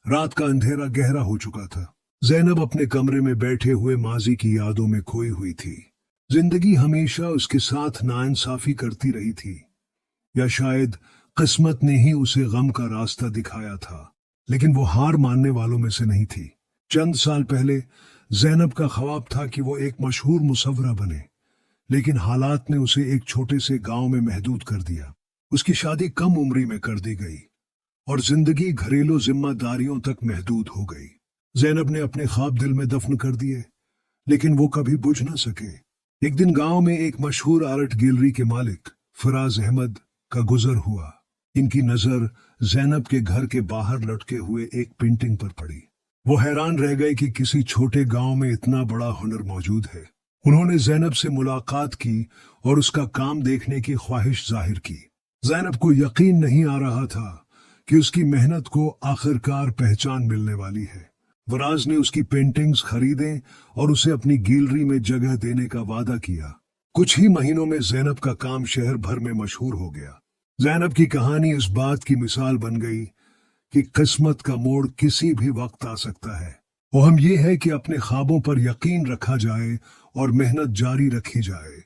रात का अंधेरा गहरा हो चुका था। जैनब अपने कमरे में बैठे हुए माजी की यादों में खोई हुई थी। जिंदगी हमेशा उसके साथ नाइंसाफी करती रही थी, या शायद किस्मत ने ही उसे गम का रास्ता दिखाया था। लेकिन वो हार मानने वालों में से नहीं थी। चंद साल पहले जैनब का ख्वाब था कि वो एक मशहूर मुसव्विरा बने, लेकिन हालात ने उसे एक छोटे से गांव में महदूद कर दिया। उसकी शादी कम उम्री में कर दी गई और जिंदगी घरेलू जिम्मेदारियों तक महदूद हो गई। जैनब ने अपने ख्वाब दिल में दफन कर दिए, लेकिन वो कभी बुझ न सके। एक दिन गांव में एक मशहूर आर्ट गैलरी के मालिक फराज अहमद का गुजर हुआ। इनकी नजर जैनब के घर के बाहर लटके हुए एक पेंटिंग पर पड़ी। वो हैरान रह गए कि किसी छोटे गांव में इतना बड़ा हुनर मौजूद है। उन्होंने जैनब से मुलाकात की और उसका काम देखने की ख्वाहिश जाहिर की। जैनब को यकीन नहीं आ रहा था कि उसकी मेहनत को आखिरकार पहचान मिलने वाली है। फराज ने उसकी पेंटिंग्स खरीदे और उसे अपनी गैलरी में जगह देने का वादा किया। कुछ ही महीनों में जैनब का काम शहर भर में मशहूर हो गया। जैनब की कहानी इस बात की मिसाल बन गई कि किस्मत का मोड़ किसी भी वक्त आ सकता है। वो हम ये है कि अपने ख्वाबों पर यकीन रखा जाए और मेहनत जारी रखी जाए।